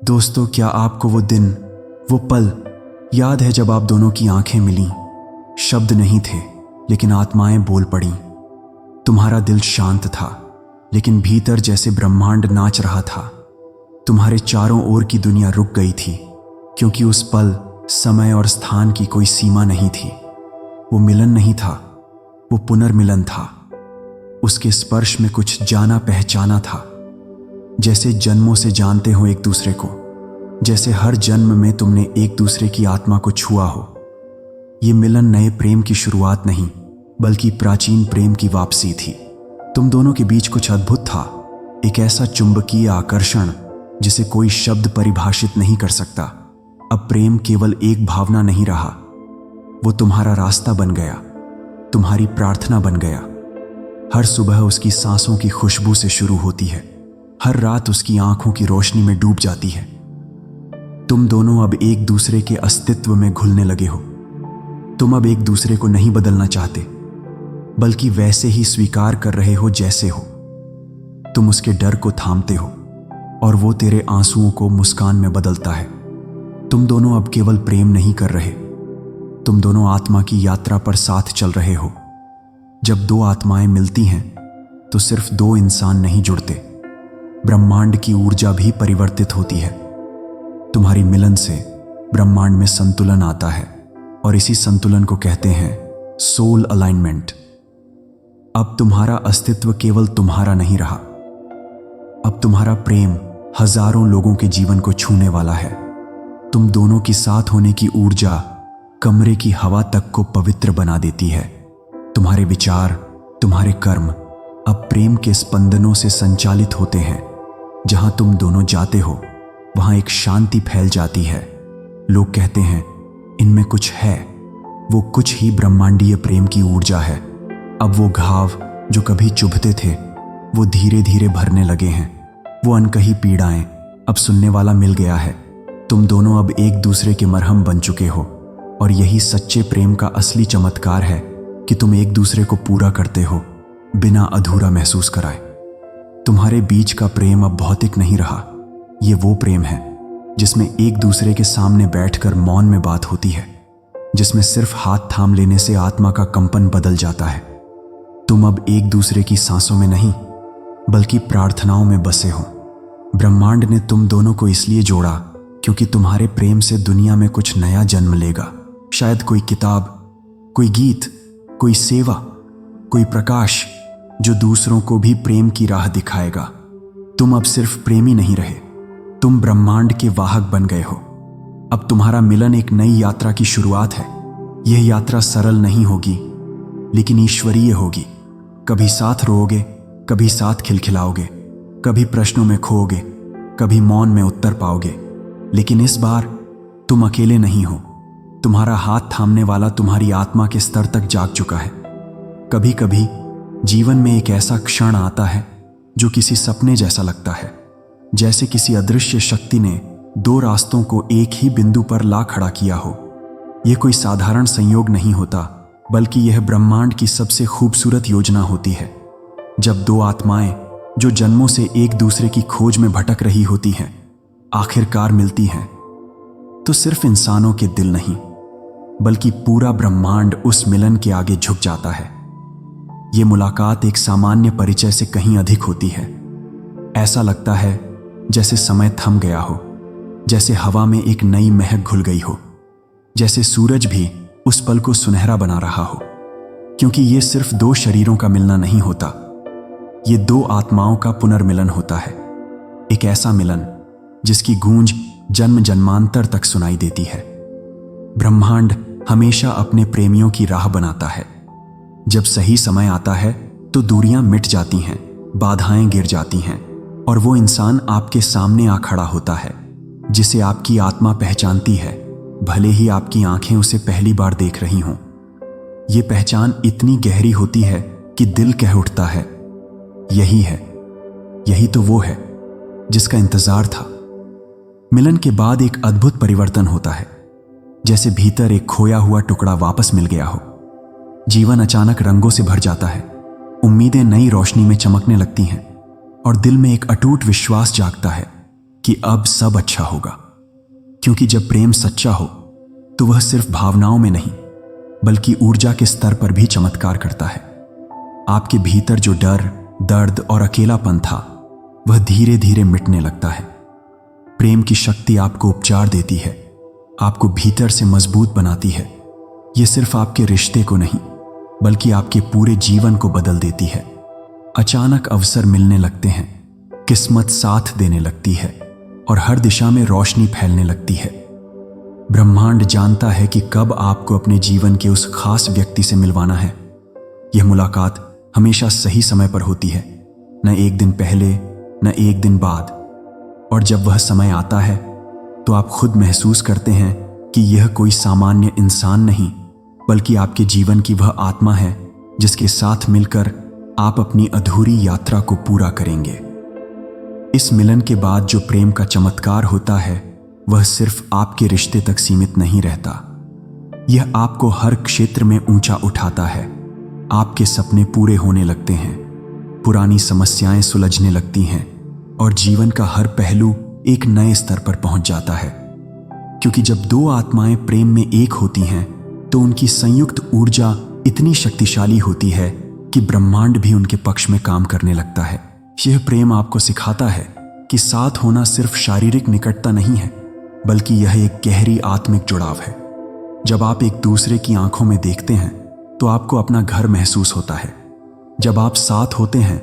दोस्तों, क्या आपको वो दिन, वो पल याद है जब आप दोनों की आंखें मिलीं? शब्द नहीं थे लेकिन आत्माएं बोल पड़ीं। तुम्हारा दिल शांत था लेकिन भीतर जैसे ब्रह्मांड नाच रहा था। तुम्हारे चारों ओर की दुनिया रुक गई थी क्योंकि उस पल समय और स्थान की कोई सीमा नहीं थी। वो मिलन नहीं था, वो पुनर्मिलन था। उसके स्पर्श में कुछ जाना पहचाना था, जैसे जन्मों से जानते हो एक दूसरे को, जैसे हर जन्म में तुमने एक दूसरे की आत्मा को छुआ हो। ये मिलन नए प्रेम की शुरुआत नहीं बल्कि प्राचीन प्रेम की वापसी थी। तुम दोनों के बीच कुछ अद्भुत था, एक ऐसा चुंबकीय आकर्षण जिसे कोई शब्द परिभाषित नहीं कर सकता। अब प्रेम केवल एक भावना नहीं रहा, वो तुम्हारा रास्ता बन गया, तुम्हारी प्रार्थना बन गया। हर सुबह उसकी सांसों की खुशबू से शुरू होती है, हर रात उसकी आंखों की रोशनी में डूब जाती है। तुम दोनों अब एक दूसरे के अस्तित्व में घुलने लगे हो। तुम अब एक दूसरे को नहीं बदलना चाहते बल्कि वैसे ही स्वीकार कर रहे हो जैसे हो। तुम उसके डर को थामते हो और वो तेरे आंसुओं को मुस्कान में बदलता है। तुम दोनों अब केवल प्रेम नहीं कर रहे, तुम दोनों आत्मा की यात्रा पर साथ चल रहे हो। जब दो आत्माएं मिलती हैं तो सिर्फ दो इंसान नहीं जुड़ते, ब्रह्मांड की ऊर्जा भी परिवर्तित होती है। तुम्हारी मिलन से ब्रह्मांड में संतुलन आता है और इसी संतुलन को कहते हैं सोल अलाइनमेंट। अब तुम्हारा अस्तित्व केवल तुम्हारा नहीं रहा, अब तुम्हारा प्रेम हजारों लोगों के जीवन को छूने वाला है। तुम दोनों की साथ होने की ऊर्जा कमरे की हवा तक को पवित्र बना देती है। तुम्हारे विचार, तुम्हारे कर्म अब प्रेम के स्पंदनों से संचालित होते हैं। जहां तुम दोनों जाते हो वहां एक शांति फैल जाती है। लोग कहते हैं इनमें कुछ है, वो कुछ ही ब्रह्मांडीय प्रेम की ऊर्जा है। अब वो घाव जो कभी चुभते थे वो धीरे धीरे भरने लगे हैं। वो अनकही पीड़ाएं अब सुनने वाला मिल गया है। तुम दोनों अब एक दूसरे के मरहम बन चुके हो और यही सच्चे प्रेम का असली चमत्कार है कि तुम एक दूसरे को पूरा करते हो बिना अधूरा महसूस कराए। तुम्हारे बीच का प्रेम अब भौतिक नहीं रहा, ये वो प्रेम है जिसमें एक दूसरे के सामने बैठकर मौन में बात होती है, जिसमें सिर्फ हाथ थाम लेने से आत्मा का कंपन बदल जाता है। तुम अब एक दूसरे की सांसों में नहीं बल्कि प्रार्थनाओं में बसे हो। ब्रह्मांड ने तुम दोनों को इसलिए जोड़ा क्योंकि तुम्हारे प्रेम से दुनिया में कुछ नया जन्म लेगा। शायद कोई किताब, कोई गीत, कोई सेवा, कोई प्रकाश जो दूसरों को भी प्रेम की राह दिखाएगा। तुम अब सिर्फ प्रेमी नहीं रहे, तुम ब्रह्मांड के वाहक बन गए हो। अब तुम्हारा मिलन एक नई यात्रा की शुरुआत है। यह यात्रा सरल नहीं होगी लेकिन ईश्वरीय होगी। कभी साथ रोओगे, कभी साथ खिलखिलाओगे, कभी प्रश्नों में खोओगे, कभी मौन में उत्तर पाओगे। लेकिन इस बार तुम अकेले नहीं हो, तुम्हारा हाथ थामने वाला तुम्हारी आत्मा के स्तर तक जाग चुका है। कभी कभी जीवन में एक ऐसा क्षण आता है जो किसी सपने जैसा लगता है, जैसे किसी अदृश्य शक्ति ने दो रास्तों को एक ही बिंदु पर ला खड़ा किया हो। यह कोई साधारण संयोग नहीं होता बल्कि यह ब्रह्मांड की सबसे खूबसूरत योजना होती है। जब दो आत्माएं जो जन्मों से एक दूसरे की खोज में भटक रही होती हैं आखिरकार मिलती हैं तो सिर्फ इंसानों के दिल नहीं बल्कि पूरा ब्रह्मांड उस मिलन के आगे झुक जाता है। ये मुलाकात एक सामान्य परिचय से कहीं अधिक होती है। ऐसा लगता है जैसे समय थम गया हो, जैसे हवा में एक नई महक घुल गई हो, जैसे सूरज भी उस पल को सुनहरा बना रहा हो। क्योंकि ये सिर्फ दो शरीरों का मिलना नहीं होता, ये दो आत्माओं का पुनर्मिलन होता है। एक ऐसा मिलन जिसकी गूंज जन्म जन्मांतर तक सुनाई देती है। ब्रह्मांड हमेशा अपने प्रेमियों की राह बनाता है। जब सही समय आता है तो दूरियां मिट जाती हैं, बाधाएं गिर जाती हैं और वो इंसान आपके सामने आ खड़ा होता है जिसे आपकी आत्मा पहचानती है, भले ही आपकी आंखें उसे पहली बार देख रही हों। ये पहचान इतनी गहरी होती है कि दिल कह उठता है, यही है, यही तो वो है जिसका इंतजार था। मिलन के बाद एक अद्भुत परिवर्तन होता है, जैसे भीतर एक खोया हुआ टुकड़ा वापस मिल गया हो। जीवन अचानक रंगों से भर जाता है, उम्मीदें नई रोशनी में चमकने लगती हैं और दिल में एक अटूट विश्वास जागता है कि अब सब अच्छा होगा। क्योंकि जब प्रेम सच्चा हो तो वह सिर्फ भावनाओं में नहीं बल्कि ऊर्जा के स्तर पर भी चमत्कार करता है। आपके भीतर जो डर, दर्द और अकेलापन था वह धीरे धीरे मिटने लगता है। प्रेम की शक्ति आपको उपचार देती है, आपको भीतर से मजबूत बनाती है। यह सिर्फ आपके रिश्ते को नहीं बल्कि आपके पूरे जीवन को बदल देती है। अचानक अवसर मिलने लगते हैं, किस्मत साथ देने लगती है और हर दिशा में रोशनी फैलने लगती है। ब्रह्मांड जानता है कि कब आपको अपने जीवन के उस खास व्यक्ति से मिलवाना है। यह मुलाकात हमेशा सही समय पर होती है, न एक दिन पहले न एक दिन बाद। और जब वह समय आता है तो आप खुद महसूस करते हैं कि यह कोई सामान्य इंसान नहीं बल्कि आपके जीवन की वह आत्मा है जिसके साथ मिलकर आप अपनी अधूरी यात्रा को पूरा करेंगे। इस मिलन के बाद जो प्रेम का चमत्कार होता है वह सिर्फ आपके रिश्ते तक सीमित नहीं रहता। यह आपको हर क्षेत्र में ऊंचा उठाता है। आपके सपने पूरे होने लगते हैं, पुरानी समस्याएं सुलझने लगती हैं और जीवन का हर पहलू एक नए स्तर पर पहुंच जाता है। क्योंकि जब दो आत्माएं प्रेम में एक होती हैं तो उनकी संयुक्त ऊर्जा इतनी शक्तिशाली होती है कि ब्रह्मांड भी उनके पक्ष में काम करने लगता है। यह प्रेम आपको सिखाता है कि साथ होना सिर्फ शारीरिक निकटता नहीं है बल्कि यह एक गहरी आत्मिक जुड़ाव है। जब आप एक दूसरे की आंखों में देखते हैं तो आपको अपना घर महसूस होता है। जब आप साथ होते हैं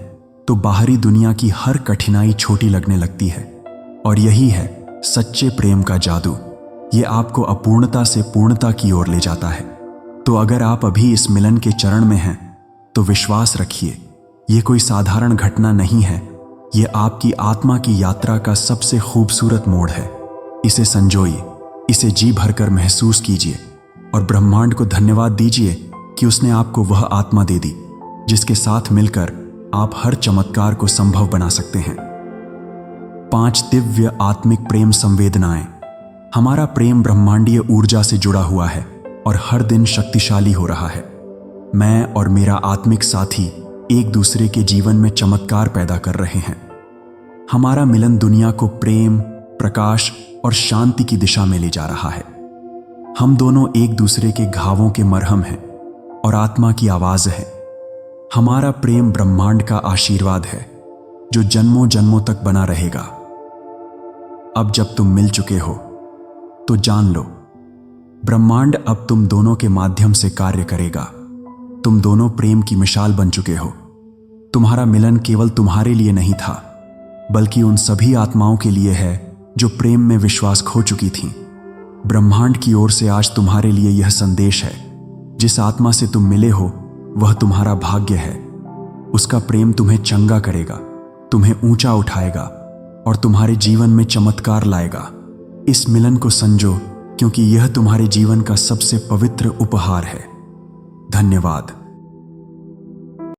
तो बाहरी दुनिया की हर कठिनाई छोटी लगने लगती है। और यही है सच्चे प्रेम का जादू। ये आपको अपूर्णता से पूर्णता की ओर ले जाता है। तो अगर आप अभी इस मिलन के चरण में हैं तो विश्वास रखिए, ये कोई साधारण घटना नहीं है। ये आपकी आत्मा की यात्रा का सबसे खूबसूरत मोड़ है। इसे संजोइए, इसे जी भरकर महसूस कीजिए और ब्रह्मांड को धन्यवाद दीजिए कि उसने आपको वह आत्मा दे दी जिसके साथ मिलकर आप हर चमत्कार को संभव बना सकते हैं। 5 दिव्य आत्मिक प्रेम संवेदनाएं। हमारा प्रेम ब्रह्मांडीय ऊर्जा से जुड़ा हुआ है और हर दिन शक्तिशाली हो रहा है। मैं और मेरा आत्मिक साथी एक दूसरे के जीवन में चमत्कार पैदा कर रहे हैं। हमारा मिलन दुनिया को प्रेम, प्रकाश और शांति की दिशा में ले जा रहा है। हम दोनों एक दूसरे के घावों के मरहम हैं और आत्मा की आवाज है। हमारा प्रेम ब्रह्मांड का आशीर्वाद है जो जन्मों जन्मों तक बना रहेगा। अब जब तुम मिल चुके हो तो जान लो, ब्रह्मांड अब तुम दोनों के माध्यम से कार्य करेगा। तुम दोनों प्रेम की मिसाल बन चुके हो। तुम्हारा मिलन केवल तुम्हारे लिए नहीं था बल्कि उन सभी आत्माओं के लिए है जो प्रेम में विश्वास खो चुकी थीं। ब्रह्मांड की ओर से आज तुम्हारे लिए यह संदेश है, जिस आत्मा से तुम मिले हो वह तुम्हारा भाग्य है। उसका प्रेम तुम्हें चंगा करेगा, तुम्हें ऊंचा उठाएगा और तुम्हारे जीवन में चमत्कार लाएगा। इस मिलन को संजो क्योंकि यह तुम्हारे जीवन का सबसे पवित्र उपहार है। धन्यवाद।